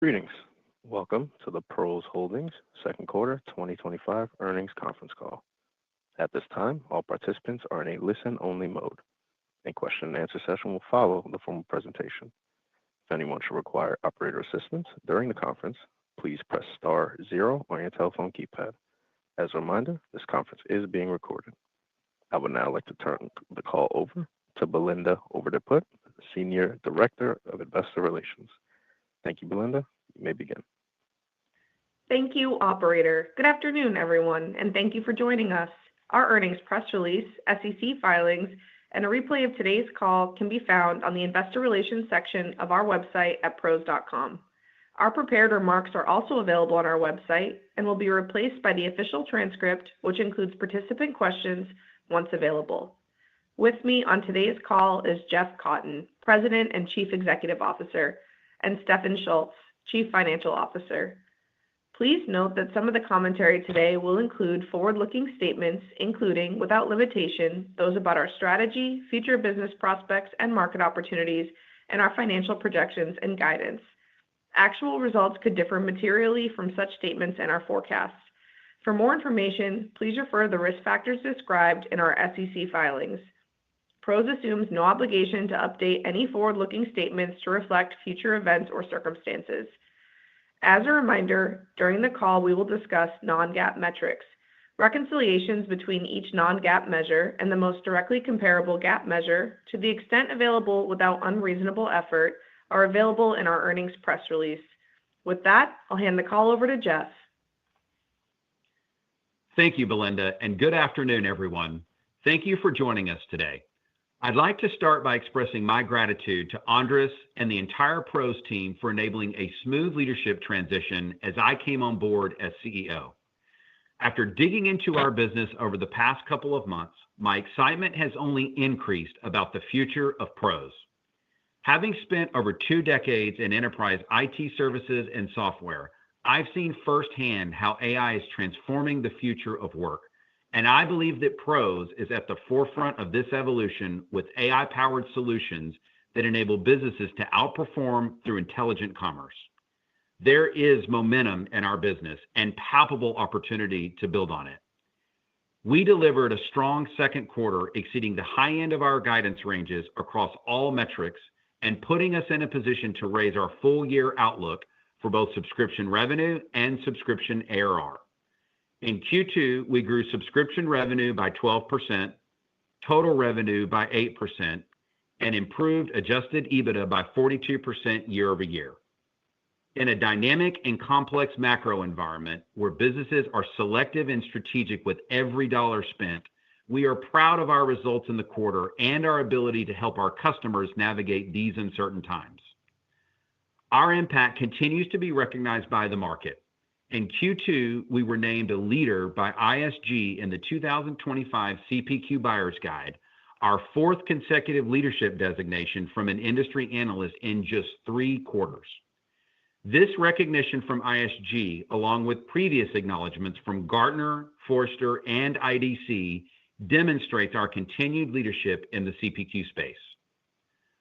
Greetings. Welcome to the Pros Holdings second quarter 2025 earnings conference call. At this time, all participants are in a listen-only mode. A question-and-answer session will follow the formal presentation. If anyone should require operator assistance during the conference, please press star zero on your telephone keypad. As a reminder, this conference is being recorded. I would now like to turn the call over to Belinda Overdeput, Senior Director of Investor Relations. Thank you, Belinda. You may begin. Thank you, Operator. Good afternoon, everyone, and thank you for joining us. Our earnings press release, SEC filings, and a replay of today's call can be found on the Investor Relations section of our website at pros.com. Our prepared remarks are also available on our website and will be replaced by the official transcript, which includes participant questions once available. With me on today's call is Jeff Cotton, President and Chief Executive Officer, and Stefan Schulz, Chief Financial Officer. Please note that some of the commentary today will include forward-looking statements, including, without limitation, those about our strategy, future business prospects, and market opportunities, and our financial projections and guidance. Actual results could differ materially from such statements and our forecasts. For more information, please refer to the risk factors described in our SEC filings. Pros assumes no obligation to update any forward-looking statements to reflect future events or circumstances. As a reminder, during the call, we will discuss non-GAAP metrics. Reconciliations between each non-GAAP measure and the most directly comparable GAAP measure, to the extent available without unreasonable effort, are available in our earnings press release. With that, I'll hand the call over to Jeff. Thank you, Belinda, and good afternoon, everyone. Thank you for joining us today. I'd like to start by expressing my gratitude to Andres and the entire Pros team for enabling a smooth leadership transition as I came on board as CEO. After digging into our business over the past couple of months, my excitement has only increased about the future of Pros. Having spent over 2 decades in enterprise IT services and software, I've seen firsthand how AI is transforming the future of work. And I believe that Pros is at the forefront of this evolution with AI-powered solutions that enable businesses to outperform through intelligent commerce. There is momentum in our business and palpable opportunity to build on it. We delivered a strong second quarter, exceeding the high end of our guidance ranges across all metrics and putting us in a position to raise our full-year outlook for both subscription revenue and subscription ARR. In Q2, we grew subscription revenue by 12%, total revenue by 8%, and improved adjusted EBITDA by 42% year over year. In a dynamic and complex macro environment where businesses are selective and strategic with every dollar spent, we are proud of our results in the quarter and our ability to help our customers navigate these uncertain times. Our impact continues to be recognized by the market. In Q2, we were named a leader by ISG in the 2025 CPQ Buyer's Guide, our 4th consecutive leadership designation from an industry analyst in just 3 quarters. This recognition from ISG, along with previous acknowledgments from Gartner, Forrester, and IDC, demonstrates our continued leadership in the CPQ space.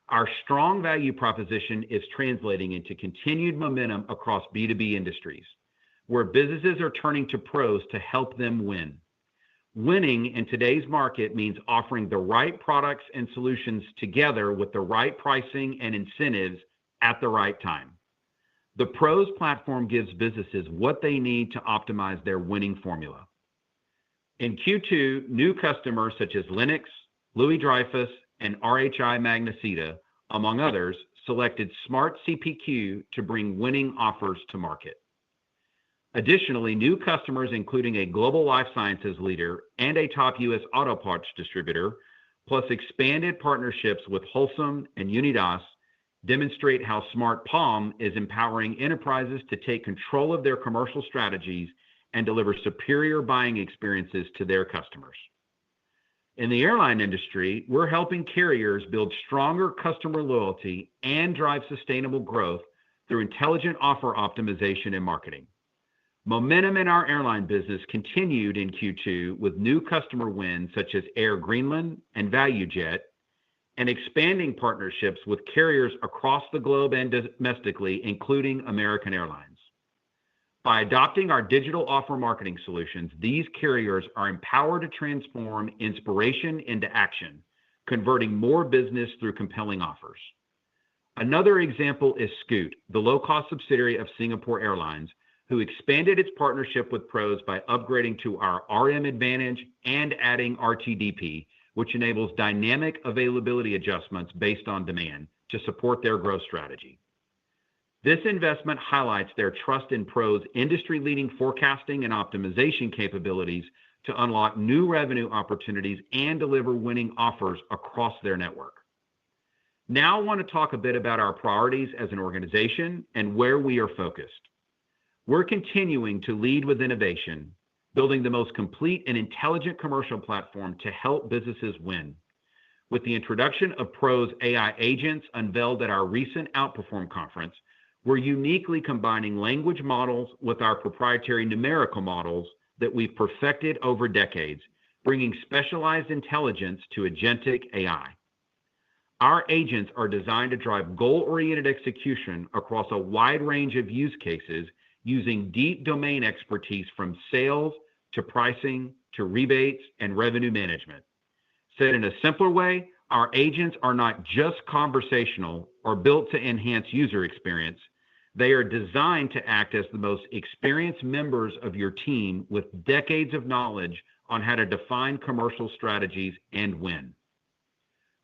Our strong value proposition is translating into continued momentum across B2B industries, where businesses are turning to Pros to help them win. Winning in today's market means offering the right products and solutions together with the right pricing and incentives at the right time. The Pros platform gives businesses what they need to optimize their winning formula. In Q2, new customers such as Lennox, Louis Dreyfus, and RHI Magnesita, among others, selected Smart CPQ to bring winning offers to market. Additionally, new customers, including a global life sciences leader and a top U.S. auto parts distributor, plus expanded partnerships with Wholesome and Unidas, demonstrate how Smart Palm is empowering enterprises to take control of their commercial strategies and deliver superior buying experiences to their customers. In the airline industry, we're helping carriers build stronger customer loyalty and drive sustainable growth through intelligent offer optimization and marketing. Momentum in our airline business continued in Q2 with new customer wins such as Air Greenland and ValueJet, and expanding partnerships with carriers across the globe and domestically, including American Airlines. By adopting our digital offer marketing solutions, these carriers are empowered to transform inspiration into action, converting more business through compelling offers. Another example is Scoot, the low-cost subsidiary of Singapore Airlines, who expanded its partnership with Pros by upgrading to our RM Advantage and adding RTDP, which enables dynamic availability adjustments based on demand to support their growth strategy. This investment highlights their trust in Pros' industry-leading forecasting and optimization capabilities to unlock new revenue opportunities and deliver winning offers across their network. Now I want to talk a bit about our priorities as an organization and where we are focused. We're continuing to lead with innovation, building the most complete and intelligent commercial platform to help businesses win. With the introduction of Pros AI agents unveiled at our recent Outperform conference, we're uniquely combining language models with our proprietary numerical models that we've perfected over decades, bringing specialized intelligence to agentic AI. Our agents are designed to drive goal-oriented execution across a wide range of use cases using deep domain expertise from sales to pricing to rebates and revenue management. Said in a simpler way, our agents are not just conversational or built to enhance user experience. They are designed to act as the most experienced members of your team with decades of knowledge on how to define commercial strategies and win.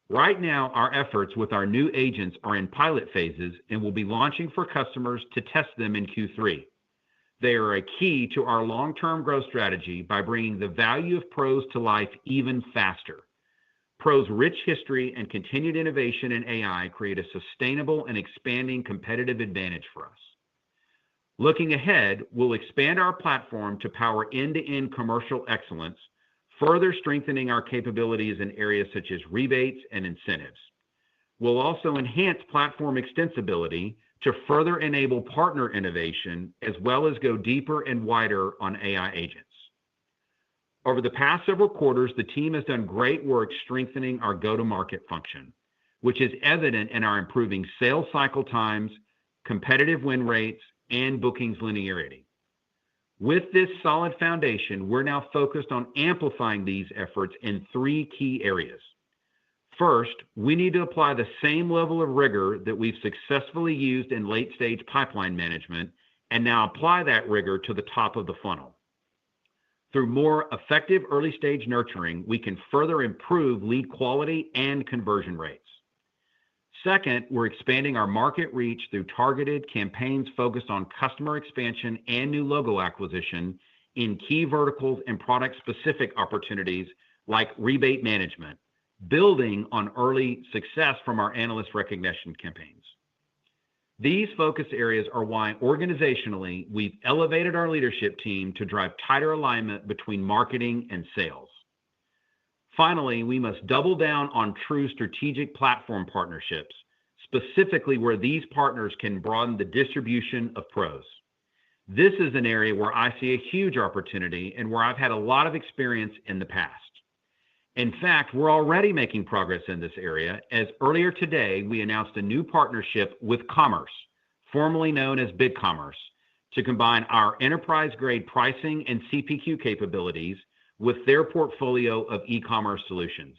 Right now, our efforts with our new agents are in pilot phases and will be launching for customers to test them in Q3. They are a key to our long-term growth strategy by bringing the value of Pros to life even faster. Pros' rich history and continued innovation in AI create a sustainable and expanding competitive advantage for us. Looking ahead, we'll expand our platform to power end-to-end commercial excellence, further strengthening our capabilities in areas such as rebates and incentives. We'll also enhance platform extensibility to further enable partner innovation, as well as go deeper and wider on AI agents. Over the past several quarters, the team has done great work strengthening our go-to-market function, which is evident in our improving sales cycle times, competitive win rates, and bookings linearity. With this solid foundation, we're now focused on amplifying these efforts in 3 key areas. First, we need to apply the same level of rigor that we've successfully used in late-stage pipeline management and now apply that rigor to the top of the funnel. Through more effective early-stage nurturing, we can further improve lead quality and conversion rates. Second, we're expanding our market reach through targeted campaigns focused on customer expansion and new logo acquisition in key verticals and product-specific opportunities like rebate management, building on early success from our analyst recognition campaigns. These focus areas are why organizationally we've elevated our leadership team to drive tighter alignment between marketing and sales. Finally, we must double down on true strategic platform partnerships, specifically where these partners can broaden the distribution of Pros. This is an area where I see a huge opportunity and where I've had a lot of experience in the past. In fact, we're already making progress in this area, as earlier today we announced a new partnership with Commerce, formerly known as BigCommerce, to combine our enterprise-grade pricing and CPQ capabilities with their portfolio of e-commerce solutions.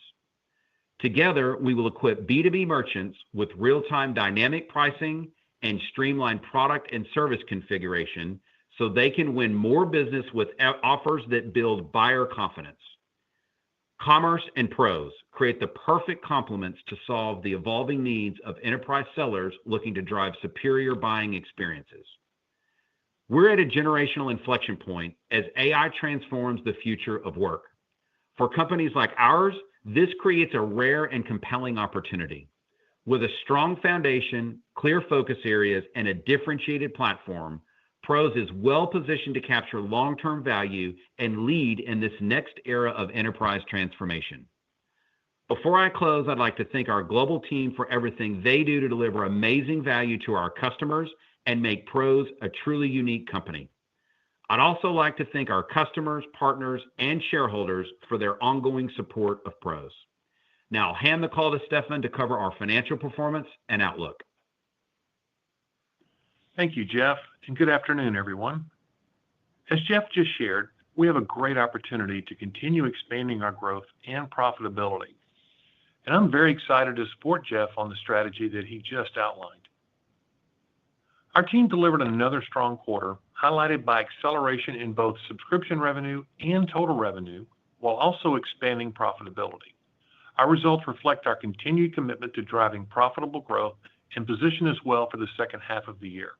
Together, we will equip B2B merchants with real-time dynamic pricing and streamlined product and service configuration so they can win more business with offers that build buyer confidence. Commerce and Pros create the perfect complements to solve the evolving needs of enterprise sellers looking to drive superior buying experiences. We're at a generational inflection point as AI transforms the future of work. For companies like ours, this creates a rare and compelling opportunity. With a strong foundation, clear focus areas, and a differentiated platform, Pros is well positioned to capture long-term value and lead in this next era of enterprise transformation. Before I close, I'd like to thank our global team for everything they do to deliver amazing value to our customers and make Pros a truly unique company. I'd also like to thank our customers, partners, and shareholders for their ongoing support of Pros. Now I'll hand the call to Stefan to cover our financial performance and outlook. Thank you, Jeff, and good afternoon, everyone. As Jeff just shared, we have a great opportunity to continue expanding our growth and profitability. And I'm very excited to support Jeff on the strategy that he just outlined. Our team delivered another strong quarter, highlighted by acceleration in both subscription revenue and total revenue, while also expanding profitability. Our results reflect our continued commitment to driving profitable growth and position us well for the second half of the year.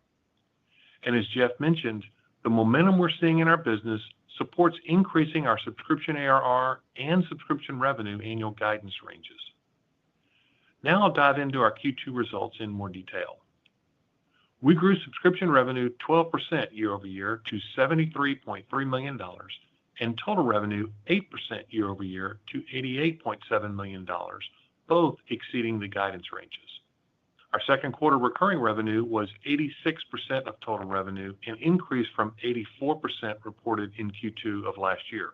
And as Jeff mentioned, the momentum we're seeing in our business supports increasing our subscription ARR and subscription revenue annual guidance ranges. Now I'll dive into our Q2 results in more detail. We grew subscription revenue 12% year over year to $73.3 million, and total revenue 8% year over year to $88.7 million, both exceeding the guidance ranges. Our second quarter recurring revenue was 86% of total revenue, an increase from 84% reported in Q2 of last year.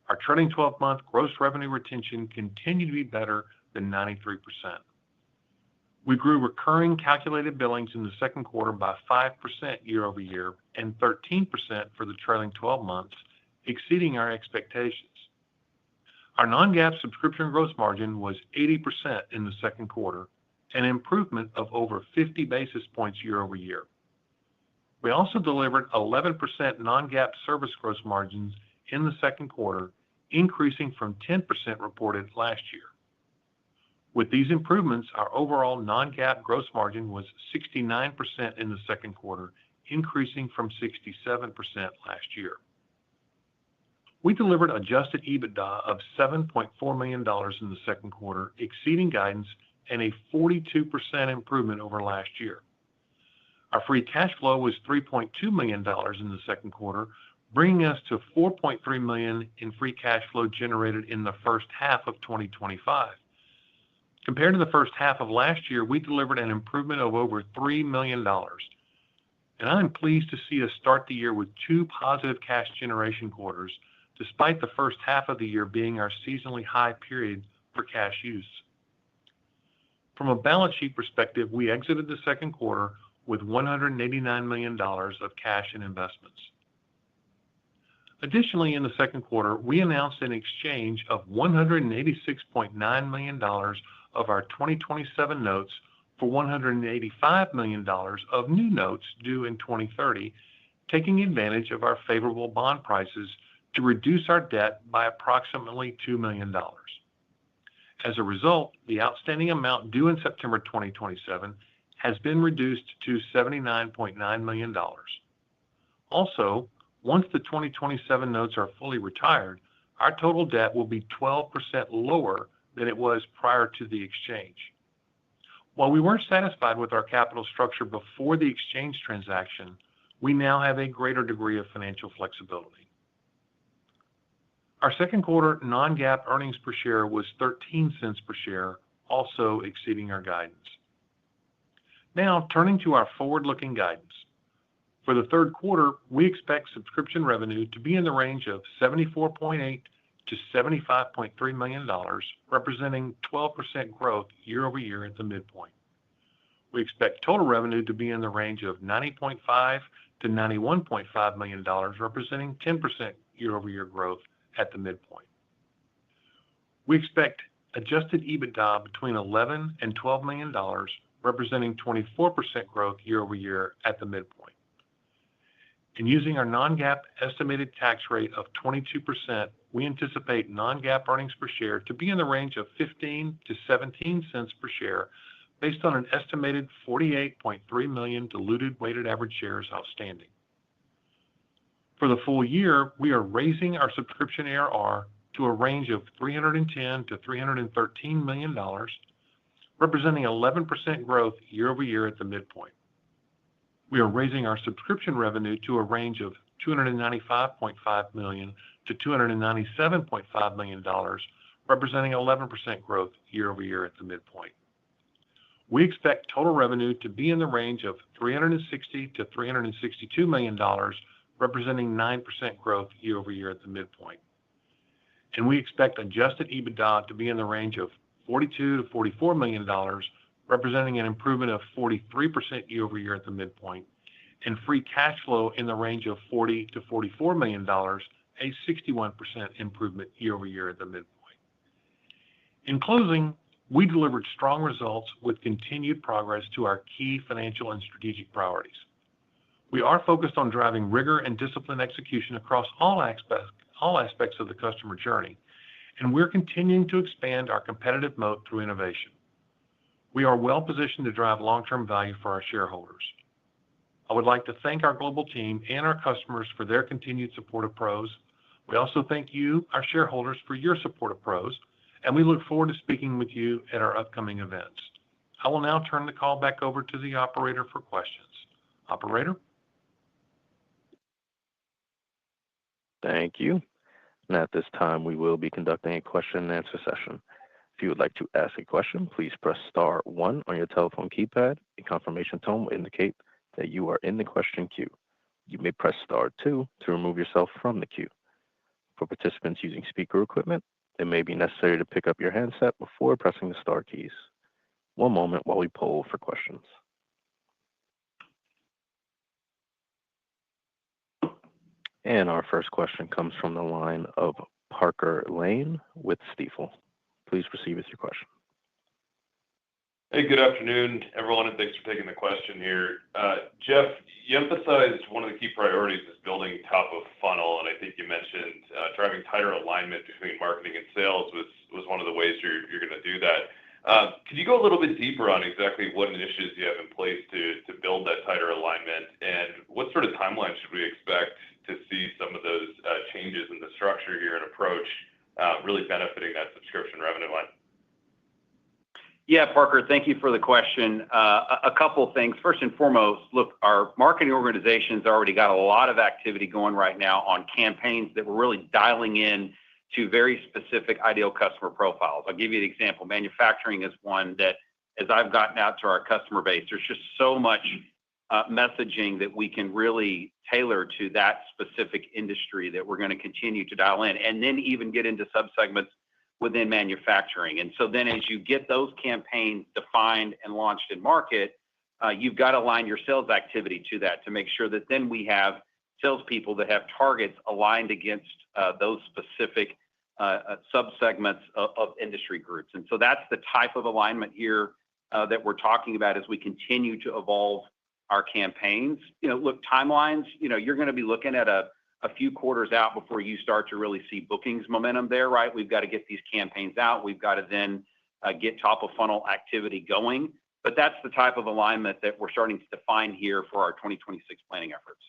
Our trailing 12-month gross revenue retention continued to be better than 93%. We grew recurring calculated billings in the second quarter by 5% year over year and 13% for the trailing 12 months, exceeding our expectations. Our non-GAAP subscription gross margin was 80% in the second quarter, an improvement of over 50 basis points year over year. We also delivered 11% non-GAAP service gross margins in the second quarter, increasing from 10% reported last year. With these improvements, our overall non-GAAP gross margin was 69% in the second quarter, increasing from 67% last year. We delivered adjusted EBITDA of $7.4 million in the second quarter, exceeding guidance and a 42% improvement over last year. Our free cash flow was $3.2 million in the second quarter, bringing us to $4.3 million in free cash flow generated in the first half of 2025. Compared to the first half of last year, we delivered an improvement of over $3 million. And I'm pleased to see us start the year with two positive cash generation quarters, despite the first half of the year being our seasonally high period for cash use. From a balance sheet perspective, we exited the second quarter with $189 million of cash and investments. Additionally, in the second quarter, we announced an exchange of $186.9 million of our 2027 notes for $185 million of new notes due in 2030, taking advantage of our favorable bond prices to reduce our debt by approximately $2 million. As a result, the outstanding amount due in September 2027 has been reduced to $79.9 million. Also, once the 2027 notes are fully retired, our total debt will be 12% lower than it was prior to the exchange. While we weren't satisfied with our capital structure before the exchange transaction, we now have a greater degree of financial flexibility. Our second quarter non-GAAP earnings per share was 13 cents per share, also exceeding our guidance. Now, turning to our forward-looking guidance. For the third quarter, we expect subscription revenue to be in the range of $74.8 to $75.3 million, representing 12% growth year over year at the midpoint. We expect total revenue to be in the range of $90.5 to $91.5 million, representing 10% year over year growth at the midpoint. We expect adjusted EBITDA between $11 and $12 million, representing 24% growth year over year at the midpoint. And using our non-GAAP estimated tax rate of 22%, we anticipate non-GAAP earnings per share to be in the range of 15 to 17 cents per share, based on an estimated 48.3 million diluted weighted average shares outstanding. For the full year, we are raising our subscription ARR to a range of $310 to $313 million, representing 11% growth year over year at the midpoint. We are raising our subscription revenue to a range of $295.5 million to $297.5 million, representing 11% growth year over year at the midpoint. We expect total revenue to be in the range of $360 to $362 million, representing 9% growth year over year at the midpoint. and we expect adjusted EBITDA to be in the range of $42 to $44 million, representing an improvement of 43% year over year at the midpoint, and free cash flow in the range of $40 to $44 million, a 61% improvement year over year at the midpoint. In closing, we delivered strong results with continued progress to our key financial and strategic priorities. We are focused on driving rigor and disciplined execution across all aspects of the customer journey, and we're continuing to expand our competitive moat through innovation. We are well positioned to drive long-term value for our shareholders. I would like to thank our global team and our customers for their continued support of Pros. We also thank you, our shareholders, for your support of Pros, and we look forward to speaking with you at our upcoming events. I will now turn the call back over to the operator for questions. Operator? Thank you. And at this time, we will be conducting a question and answer session. If you would like to ask a question, please press star one on your telephone keypad. A confirmation tone will indicate that you are in the question queue. You may press star two to remove yourself from the queue. For participants using speaker equipment, it may be necessary to pick up your handset before pressing the star keys. One moment while we poll for questions. And our first question comes from the line of Parker Lane with Stifel. Please proceed with your question. Hey, good afternoon, everyone, and thanks for taking the question here. Jeff, you emphasized one of the key priorities is building top of funnel, and I think you mentioned driving tighter alignment between marketing and sales was one of the ways you're going to do that. Could you go a little bit deeper on exactly what initiatives you have in place to build that tighter alignment, and what sort of timeline should we expect to see some of those changes in the structure here and approach really benefiting that subscription revenue line? Yeah, Parker, thank you for the question. A couple of things. First and foremost, look, our marketing organization's already got a lot of activity going right now on campaigns that we're really dialing in to very specific ideal customer profiles. I'll give you an example. Manufacturing is one that, as I've gotten out to our customer base, there's just so much messaging that we can really tailor to that specific industry that we're going to continue to dial in, and then even get into subsegments within manufacturing. And so then as you get those campaigns defined and launched in market, you've got to align your sales activity to that to make sure that then we have salespeople that have targets aligned against those specific subsegments of industry groups. And so that's the type of alignment here that we're talking about as we continue to evolve our campaigns. Look, timelines, you're going to be looking at a few quarters out before you start to really see bookings momentum there, right? We've got to get these campaigns out. We've got to then get top of funnel activity going. But that's the type of alignment that we're starting to define here for our 2026 planning efforts.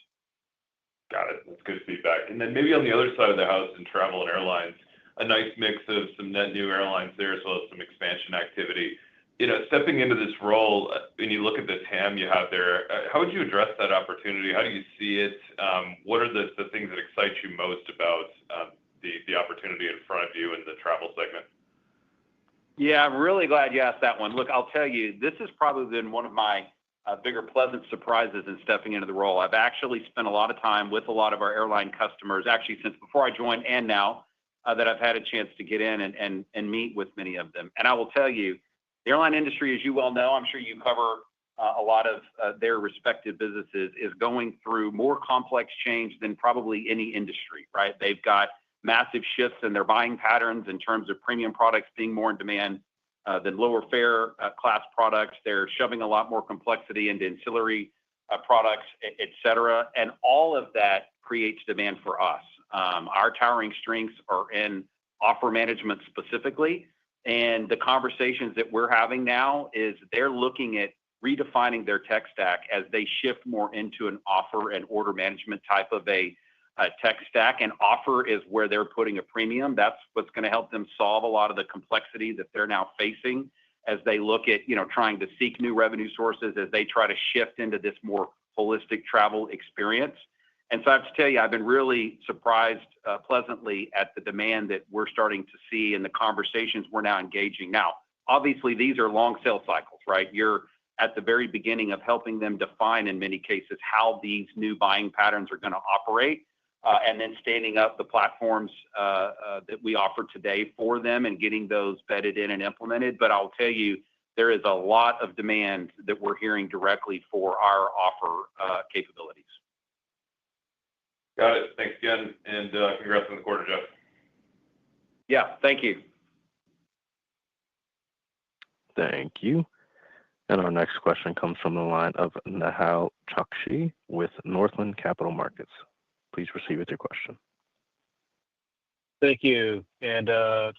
Got it. That's good feedback. And then maybe on the other side of the house in travel and airlines, a nice mix of some net new airlines there as well as some expansion activity. Stepping into this role, when you look at the TAM you have there, how would you address that opportunity? How do you see it? What are the things that excite you most about the opportunity in front of you in the travel segment? Yeah, I'm really glad you asked that one. Look, I'll tell you, this has probably been one of my bigger pleasant surprises in stepping into the role. I've actually spent a lot of time with a lot of our airline customers, actually since before I joined and now that I've had a chance to get in and meet with many of them. And I will tell you, the airline industry, as you well know, I'm sure you cover a lot of their respective businesses, is going through more complex change than probably any industry, right? They've got massive shifts in their buying patterns in terms of premium products being more in demand than lower fare class products. They're shoving a lot more complexity into ancillary products, et cetera. And all of that creates demand for us. Our towering strengths are in offer management specifically. And the conversations that we're having now is they're looking at redefining their tech stack as they shift more into an offer and order management type of a tech stack. And offer is where they're putting a premium. That's what's going to help them solve a lot of the complexity that they're now facing as they look at, trying to seek new revenue sources as they try to shift into this more holistic travel experience. And so I have to tell you, I've been really surprised pleasantly at the demand that we're starting to see in the conversations we're now engaging. Now, obviously, these are long sales cycles, right? You're at the very beginning of helping them define, in many cases, how these new buying patterns are going to operate. and then standing up the platforms that we offer today for them and getting those bedded in and implemented. But I'll tell you, there is a lot of demand that we're hearing directly for our offer capabilities. Got it. Thanks again, and congrats on the quarter, Jeff. Yeah, thank you. Thank you. And our next question comes from the line of Nehal Chokshi with Northland Capital Markets. Please proceed with your question. Thank you. And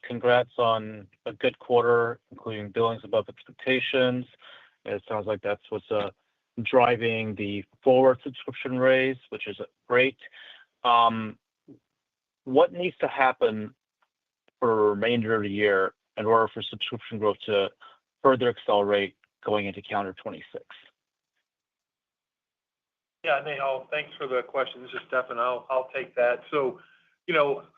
congrats on a good quarter, including billings above expectations. It sounds like that's what's driving the forward subscription raise, which is great. What needs to happen for the remainder of the year in order for subscription growth to further accelerate going into calendar 26? Yeah, Nehal, thanks for the question. This is Stefan. I'll take that. So,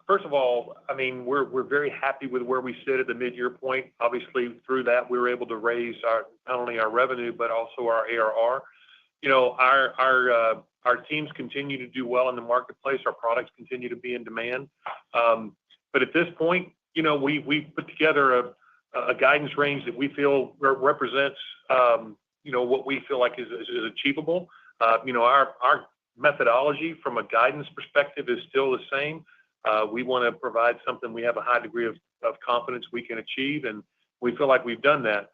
first of all, I mean, we're very happy with where we sit at the mid-year point. Obviously, through that, we were able to raise not only our revenue, but also our ARR. Our teams continue to do well in the marketplace. Our products continue to be in demand. But at this point, we put together a guidance range that we feel represents, what we feel like is achievable. Our methodology from a guidance perspective is still the same. We want to provide something we have a high degree of confidence we can achieve, and we feel like we've done that.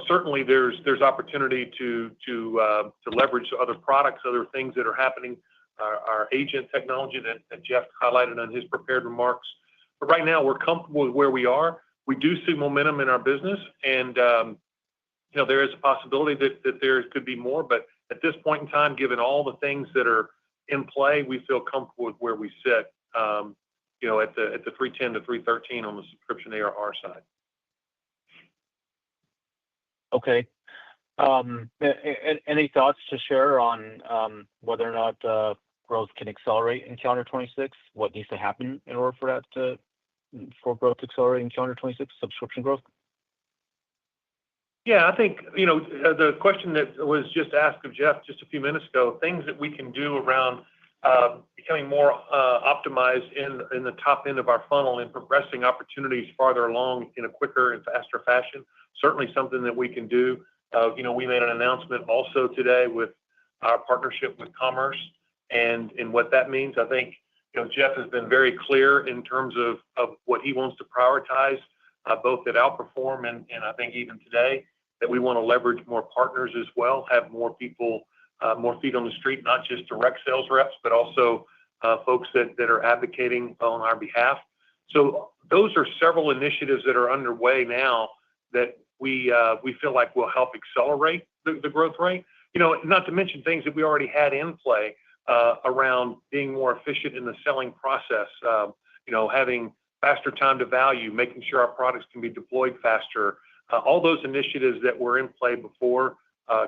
Certainly there's opportunity to leverage other products, other things that are happening, our agent technology that Jeff highlighted on his prepared remarks. But right now, we're comfortable with where we are. We do see momentum in our business, and there is a possibility that there could be more. But at this point in time, given all the things that are in play, we feel comfortable with where we sit. At the 310 to 313 on the subscription ARR side. Okay. Any thoughts to share on whether or not growth can accelerate in calendar 26? What needs to happen in order for growth to accelerate in calendar 26, subscription growth? Yeah, I think, the question that was just asked of Jeff just a few minutes ago, things that we can do around becoming more optimized in the top end of our funnel and progressing opportunities farther along in a quicker and faster fashion. Certainly something that we can do. We made an announcement also today with our partnership with Commerce and what that means. I think, Jeff has been very clear in terms of what he wants to prioritize, both at Outperform and I think even today, that we want to leverage more partners as well, have more people, more feet on the street, not just direct sales reps, but also folks that are advocating on our behalf. So those are several initiatives that are underway now that we feel like will help accelerate the growth rate. Not to mention things that we already had in play around being more efficient in the selling process, having faster time to value, making sure our products can be deployed faster. All those initiatives that were in play before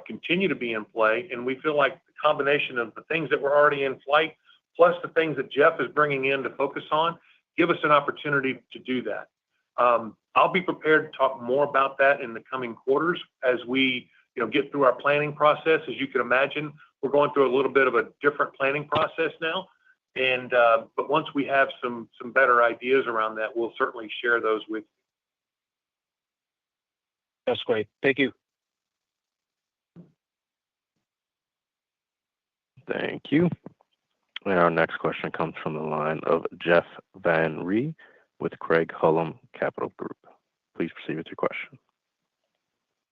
continue to be in play. And we feel like the combination of the things that were already in flight, plus the things that Jeff is bringing in to focus on, give us an opportunity to do that. I'll be prepared to talk more about that in the coming quarters as we get through our planning process. As you can imagine, we're going through a little bit of a different planning process now. But once we have some better ideas around that, we'll certainly share those with you. That's great. Thank you. Thank you. And our next question comes from the line of Jeff Van Rhee with Craig-Hallum Capital Group. Please proceed with your question.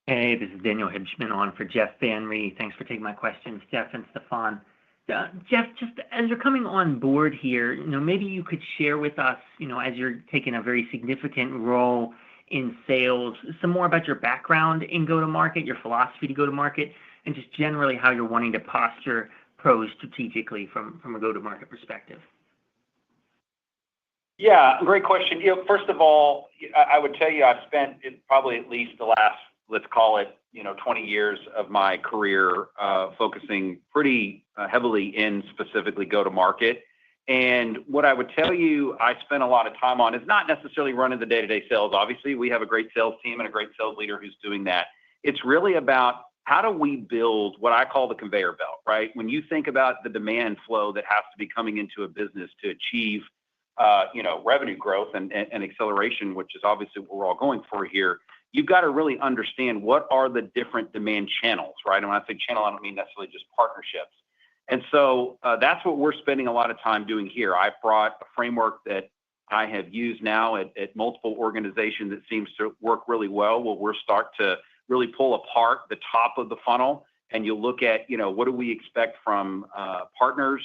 Hey, this is Daniel Hedgeman on for Jeff Van Rhee. Thanks for taking my questions, Jeff and Stefan. Jeff, just as you're coming on board here, maybe you could share with us, as you're taking a very significant role in sales, some more about your background in go-to-market, your philosophy to go-to-market, and just generally how you're wanting to posture pros strategically from a go-to-market perspective. Yeah, great question. First of all, I would tell you I've spent probably at least the last, let's call it, 20 years of my career focusing pretty heavily in specifically go-to-market. And what I would tell you I spent a lot of time on is not necessarily running the day-to-day sales. Obviously, we have a great sales team and a great sales leader who's doing that. It's really about how do we build what I call the conveyor belt, right? When you think about the demand flow that has to be coming into a business to achieve, revenue growth and acceleration, which is obviously what we're all going for here, you've got to really understand what are the different demand channels, right? And when I say channel, I don't mean necessarily just partnerships. And so that's what we're spending a lot of time doing here. I've brought a framework that I have used now at multiple organizations that seems to work really well, where we'll start to really pull apart the top of the funnel, and you'll look at, what do we expect from partners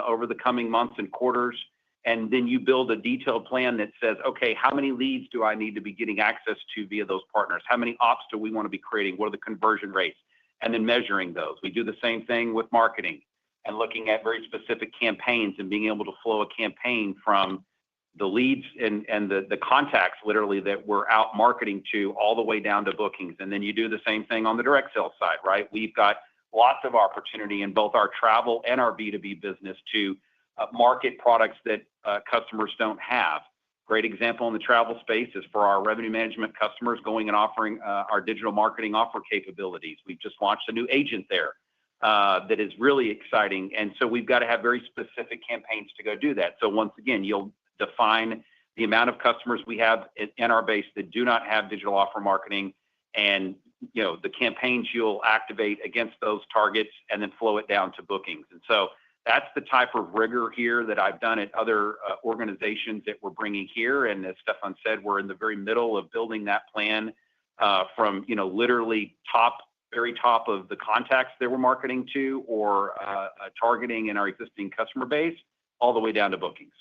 over the coming months and quarters, and then you build a detailed plan that says, okay, how many leads do I need to be getting access to via those partners? How many ops do we want to be creating? What are the conversion rates? And then measuring those. We do the same thing with marketing and looking at very specific campaigns and being able to flow a campaign from the leads and the contacts literally that we're out marketing to all the way down to bookings. And then you do the same thing on the direct sales side, right? We've got lots of opportunity in both our travel and our B2B business to market products that customers don't have. Great example in the travel space is for our revenue management customers going and offering our digital marketing offer capabilities. We've just launched a new agent there that is really exciting. And so we've got to have very specific campaigns to go do that. So once again, you'll define the amount of customers we have in our base that do not have digital offer marketing, and the campaigns you'll activate against those targets and then flow it down to bookings. And so that's the type of rigor here that I've done at other organizations that we're bringing here. And as Stefan said, we're in the very middle of building that plan from literally very top of the contacts that we're marketing to or targeting in our existing customer base all the way down to bookings.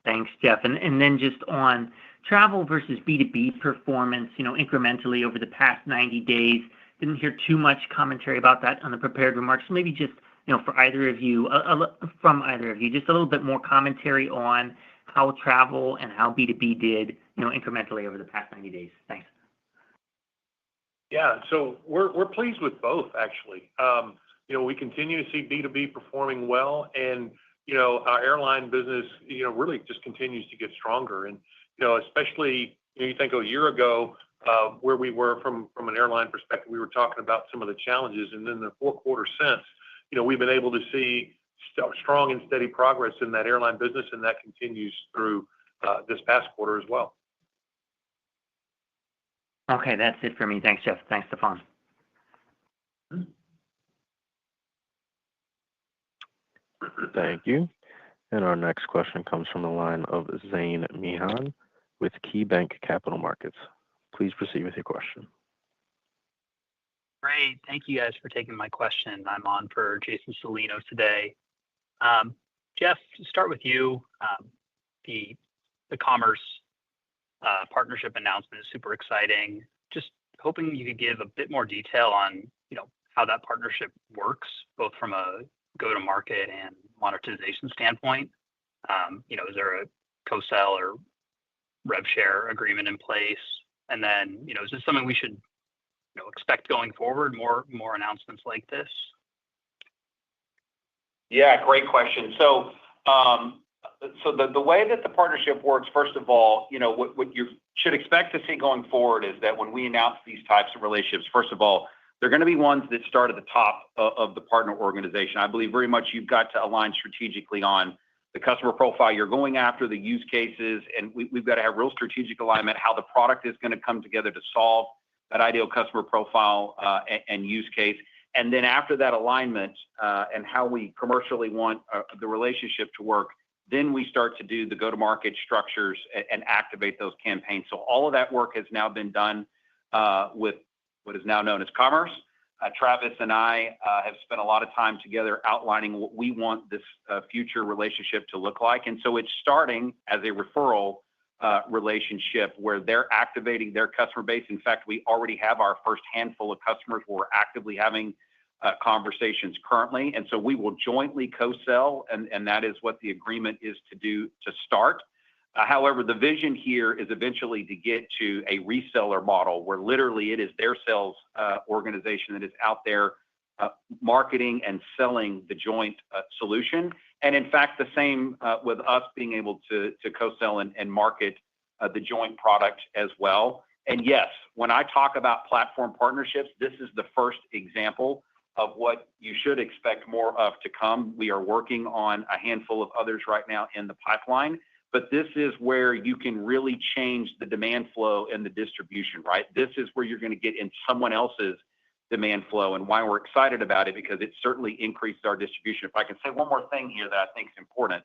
Thanks, Jeff. And then just on travel versus B2B performance, incrementally over the past 90 days, didn't hear too much commentary about that on the prepared remarks. Maybe just, for either of you, just a little bit more commentary on how travel and how B2B did, incrementally over the past 90 days. Thanks. Yeah, so we're pleased with both, actually. We continue to see B2B performing well, and our airline business, really just continues to get stronger. And, especially, you think a year ago where we were from an airline perspective, we were talking about some of the challenges. And then the 4 quarters since, we've been able to see strong and steady progress in that airline business, and that continues through this past quarter as well. Okay, that's it for me. Thanks, Jeff. Thanks, Stefan. Thank you. And our next question comes from the line of Zane Meehan with KeyBanc Capital Markets. Please proceed with your question. Great. Thank you guys for taking my question. I'm on for Jason Celino today. Jeff, to start with you, the commerce partnership announcement is super exciting. Just hoping you could give a bit more detail on, how that partnership works, both from a go-to-market and monetization standpoint. Is there a co-sell or rev share agreement in place? And then, is this something we should, expect going forward, more announcements like this? Yeah, great question. So the way that the partnership works, first of all, what you should expect to see going forward is that when we announce these types of relationships, first of all, they're going to be ones that start at the top of the partner organization. I believe very much you've got to align strategically on the customer profile you're going after, the use cases, and we've got to have real strategic alignment, how the product is going to come together to solve that ideal customer profile and use case. And then after that alignment and how we commercially want the relationship to work, then we start to do the go-to-market structures and activate those campaigns. So all of that work has now been done with what is now known as commerce. Travis and I have spent a lot of time together outlining what we want this future relationship to look like. And so it's starting as a referral relationship where they're activating their customer base. In fact, we already have our first handful of customers where we're actively having conversations currently. And so we will jointly co-sell, and that is what the agreement is to do to start. However, the vision here is eventually to get to a reseller model where literally it is their sales organization that is out there marketing and selling the joint solution. And in fact, the same with us being able to co-sell and market the joint product as well. And yes, when I talk about platform partnerships, this is the first example of what you should expect more of to come. We are working on a handful of others right now in the pipeline, but this is where you can really change the demand flow and the distribution, right? This is where you're going to get in someone else's demand flow, and why we're excited about it, because it certainly increased our distribution. If I can say one more thing here that I think is important,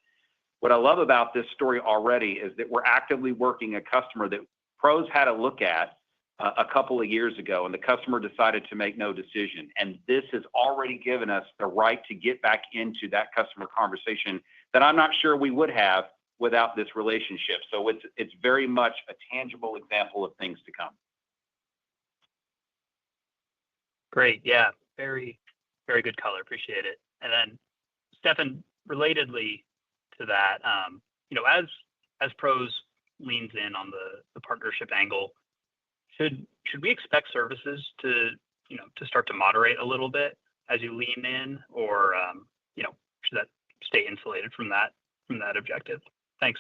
what I love about this story already is that we're actively working a customer that pros had a look at a couple of years ago, and the customer decided to make no decision. And this has already given us the right to get back into that customer conversation that I'm not sure we would have without this relationship. So it's very much a tangible example of things to come. Great. Yeah. Very, very good color. Appreciate it. And then, Stefan, relatedly to that, as pros leans in on the partnership angle, should we expect services to start to moderate a little bit as you lean in, or should that stay insulated from that objective? Thanks.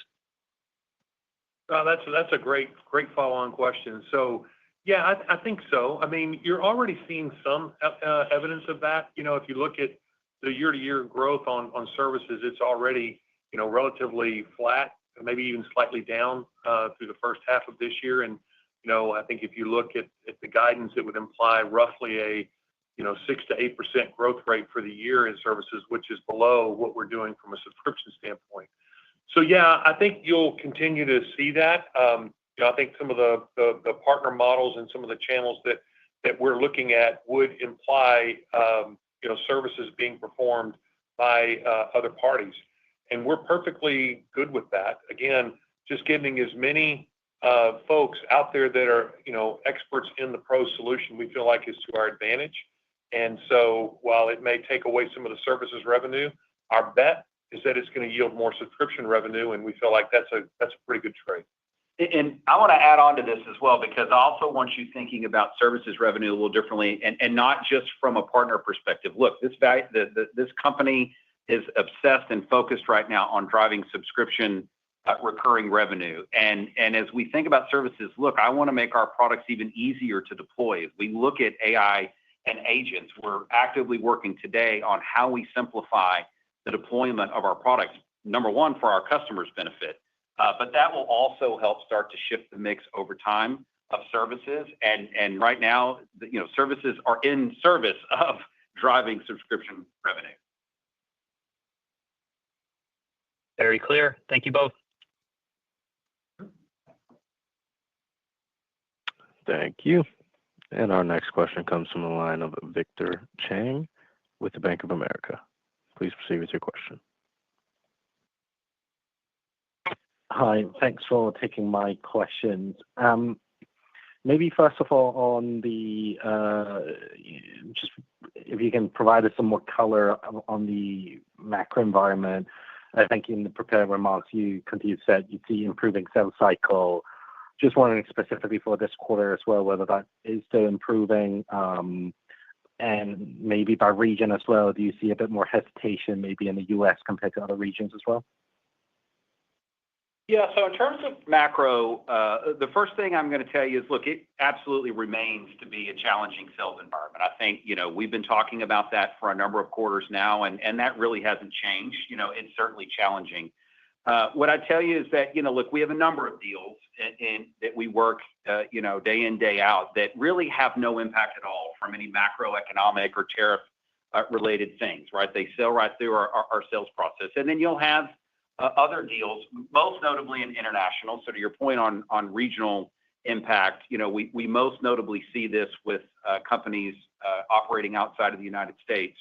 That's a great follow-on question. So yeah, I think so. I mean, you're already seeing some evidence of that. If you look at the year-to-year growth on services, it's already relatively flat, maybe even slightly down through the first half of this year. And I think if you look at the guidance, it would imply roughly a 6 to 8% growth rate for the year in services, which is below what we're doing from a subscription standpoint. So yeah, I think you'll continue to see that. I think some of the partner models and some of the channels that we're looking at would imply services being performed by other parties, and we're perfectly good with that. Again, just getting as many folks out there that are experts in the pro solution, we feel like is to our advantage. And so while it may take away some of the services revenue, our bet is that it's going to yield more subscription revenue, and we feel like that's a pretty good trade. And I want to add on to this as well, because I also want you thinking about services revenue a little differently, and not just from a partner perspective. Look, this company is obsessed and focused right now on driving subscription recurring revenue. And as we think about services, look, I want to make our products even easier to deploy. As we look at AI and agents, we're actively working today on how we simplify the deployment of our products, number one, for our customers' benefit. But that will also help start to shift the mix over time of services. And right now, services are in service of driving subscription revenue. Very clear. Thank you both. Thank you. And our next question comes from the line of Victor Chang with the Bank of America. Please proceed with your question. Hi, thanks for taking my questions. Maybe first of all, on the just if you can provide us some more color on the macro environment. I think in the prepared remarks, you said you see improving sales cycle. Just wondering specifically for this quarter as well, whether that is still improving, and maybe by region as well. Do you see a bit more hesitation maybe in the U.S. compared to other regions as well? Yeah, so in terms of macro, the first thing I'm going to tell you is, look, it absolutely remains to be a challenging sales environment. I think, we've been talking about that for a number of quarters now, and that really hasn't changed. It's certainly challenging. What I tell you is that, look, we have a number of deals that we work, day in, day out that really have no impact at all from any macroeconomic or tariff related things, right? They sail right through our sales process. And then you'll have other deals, most notably in international. So to your point on regional impact, we most notably see this with companies operating outside of the United States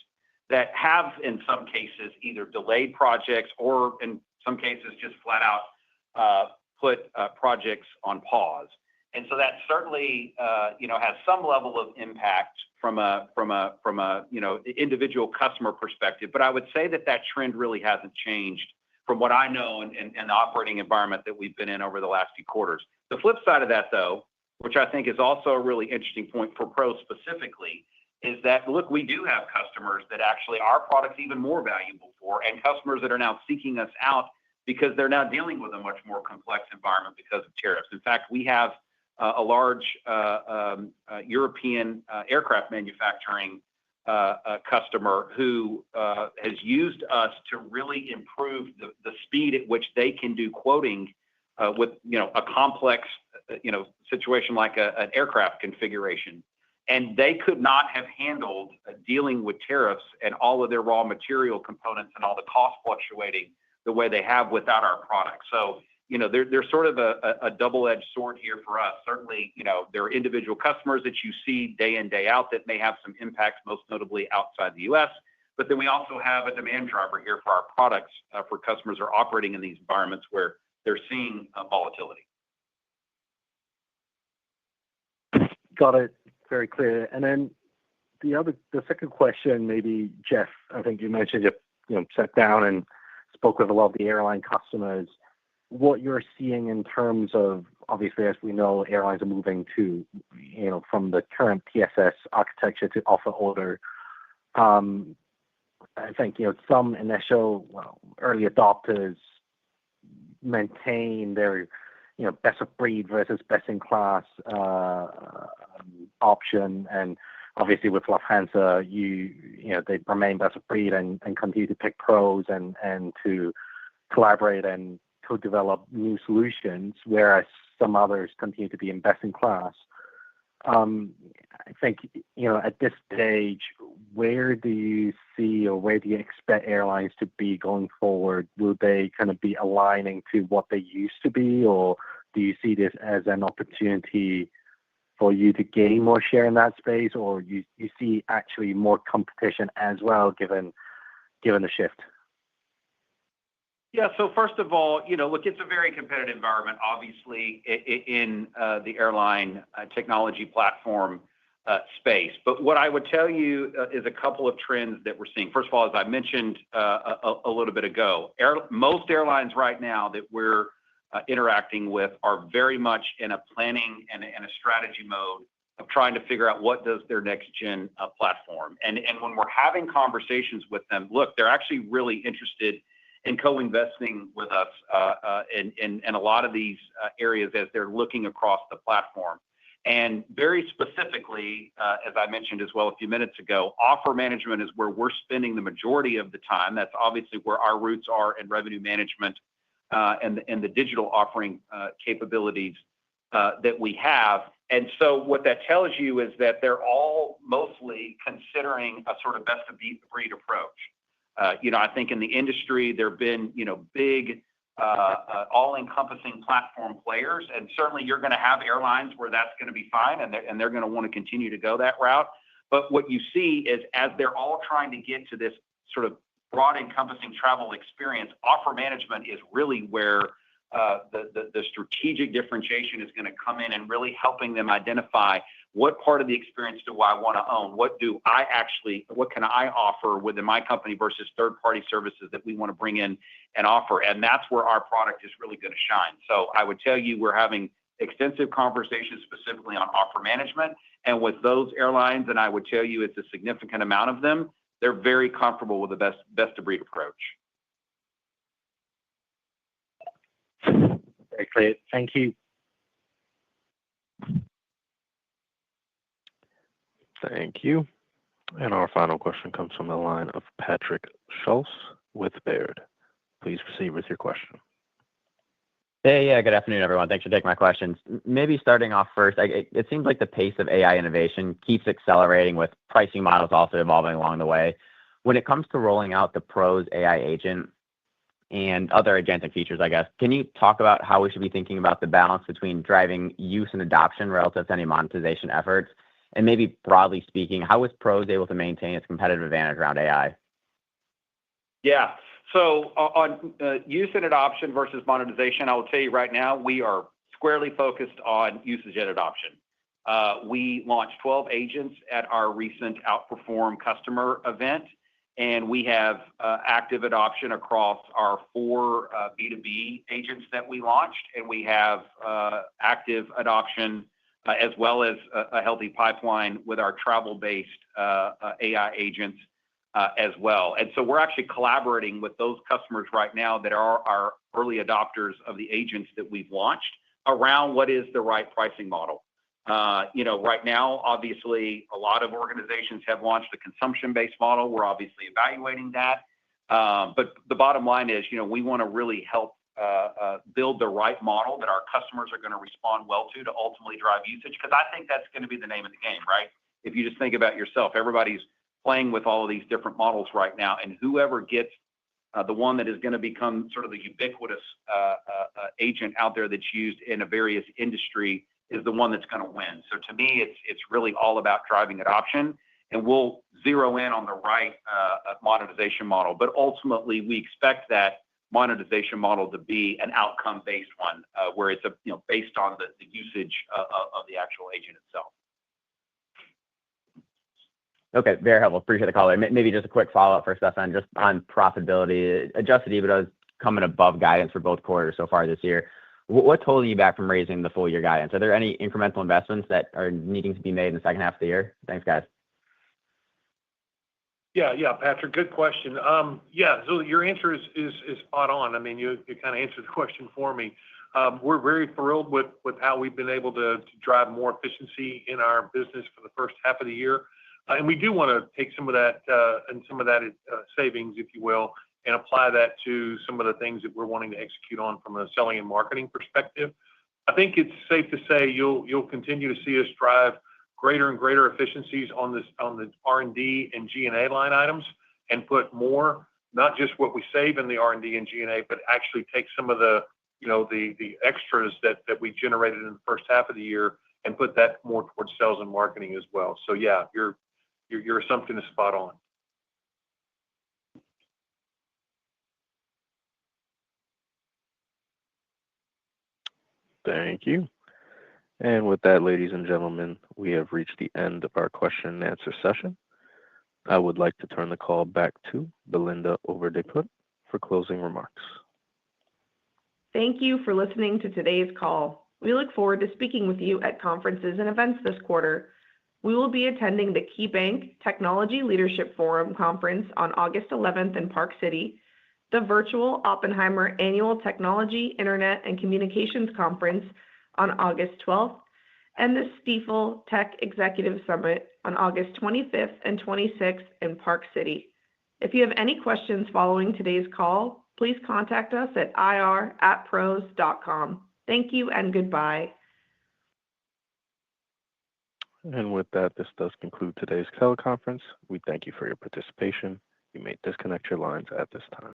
that have, in some cases, either delayed projects or in some cases just flat out put projects on pause. And so that certainly has some level of impact from a individual customer perspective. But I would say that trend really hasn't changed from what I know and the operating environment that we've been in over the last few quarters. The flip side of that, though, which I think is also a really interesting point for pros specifically, is that, look, we do have customers that actually our product's even more valuable for, and customers that are now seeking us out because they're now dealing with a much more complex environment because of tariffs. In fact, we have a large European aircraft manufacturing customer who has used us to really improve the speed at which they can do quoting with a complex situation like an aircraft configuration. And they could not have handled dealing with tariffs and all of their raw material components and all the cost fluctuating the way they have without our product. So, there's sort of a double-edged sword here for us. Certainly, there are individual customers that you see day in, day out that may have some impacts, most notably outside the U.S. But then we also have a demand driver here for our products for customers who are operating in these environments where they're seeing volatility. Got it. Very clear. And then the second question, maybe Jeff, I think you mentioned you sat down and spoke with a lot of the airline customers. What you're seeing in terms of, obviously, as we know, airlines are moving to, from the current PSS architecture to offer order. I think, some initial, early adopters maintain their, best of breed versus best in class option. And obviously with Lufthansa, they remain best of breed and continue to pick pros and to collaborate and co-develop new solutions, whereas some others continue to be in best in class. I think, at this stage, where do you see or where do you expect airlines to be going forward? Will they kind of be aligning to what they used to be, or do you see this as an opportunity for you to gain more share in that space, or you see actually more competition as well, given the shift? Yeah. So first of all, look, it's a very competitive environment, obviously, in the airline technology platform space. But what I would tell you is a couple of trends that we're seeing. First of all, as I mentioned a little bit ago, most airlines right now that we're interacting with are very much in a planning and a strategy mode of trying to figure out what does their next gen platform. And when we're having conversations with them, look, they're actually really interested in co-investing with us in a lot of these areas as they're looking across the platform. And very specifically, as I mentioned as well a few minutes ago, offer management is where we're spending the majority of the time. That's obviously where our roots are in revenue management and the digital offering capabilities that we have. And so what that tells you is that they're all mostly considering a sort of best of breed approach. I think in the industry, there have been, big, all-encompassing platform players, and certainly you're going to have airlines where that's going to be fine, and they're going to want to continue to go that route. But what you see is as they're all trying to get to this sort of broad encompassing travel experience, offer management is really where the strategic differentiation is going to come in and really helping them identify what part of the experience do I want to own? What can I offer within my company versus third-party services that we want to bring in and offer? And that's where our product is really going to shine. So I would tell you we're having extensive conversations specifically on offer management. And with those airlines, and I would tell you it's a significant amount of them, they're very comfortable with the best of breed approach. Very clear. Thank you. Thank you. And our final question comes from the line of Patrick Schultz with Baird. Please proceed with your question. Hey, yeah, good afternoon, everyone. Thanks for taking my questions. Maybe starting off first, it seems like the pace of AI innovation keeps accelerating with pricing models also evolving along the way. When it comes to rolling out the PROS AI agent and other agentic features, I guess, can you talk about how we should be thinking about the balance between driving use and adoption relative to any monetization efforts? And maybe broadly speaking, how is PROS able to maintain its competitive advantage around AI? Yeah. So on use and adoption versus monetization, I will tell you right now, we are squarely focused on usage and adoption. We launched 12 agents at our recent Outperform customer event, and we have active adoption across our 4 B2B agents that we launched, and we have active adoption as well as a healthy pipeline with our travel-based AI agents as well. And so we're actually collaborating with those customers right now that are our early adopters of the agents that we've launched around what is the right pricing model. Right now, obviously, a lot of organizations have launched a consumption-based model. We're obviously evaluating that. But the bottom line is, we want to really help build the right model that our customers are going to respond well to ultimately drive usage. Because I think that's going to be the name of the game, right? If you just think about yourself, everybody's playing with all of these different models right now. And whoever gets the one that is going to become sort of the ubiquitous agent out there that's used in a various industry is the one that's going to win. So to me, it's really all about driving adoption, and we'll zero in on the right monetization model. But ultimately, we expect that monetization model to be an outcome-based one, where it's based on the usage of the actual agent itself. Okay, very helpful. Appreciate the call. Maybe just a quick follow-up for Stefan, just on profitability. Adjusted EBITDA is coming above guidance for both quarters so far this year. What's holding you back from raising the full year guidance? Are there any incremental investments that are needing to be made in the second half of the year? Thanks, guys. Yeah, Patrick, good question. So your answer is spot on. I mean, you kind of answered the question for me. We're very thrilled with how we've been able to drive more efficiency in our business for the first half of the year. And we do want to take some of that savings, if you will, and apply that to some of the things that we're wanting to execute on from a selling and marketing perspective. I think it's safe to say you'll continue to see us drive greater and greater efficiencies on the R&D and G&A line items, and put more, not just what we save in the R&D and G&A, but actually take some of the extras that we generated in the first half of the year and put that more towards sales and marketing as well. So yeah, your assumption is spot on. Thank you. And with that, ladies and gentlemen, we have reached the end of our question and answer session. I would like to turn the call back to Belinda Overdeput for closing remarks. Thank you for listening to today's call. We look forward to speaking with you at conferences and events this quarter. We will be attending the KeyBank Technology Leadership Forum Conference on August 11th in Park City, the virtual Oppenheimer Annual Technology, Internet, and Communications Conference on August 12th, and the Stifel Tech Executive Summit on August 25th and 26th in Park City. If you have any questions following today's call, please contact us at ir@pros.com. Thank you and goodbye. And with that, this does conclude today's teleconference. We thank you for your participation. You may disconnect your lines at this time.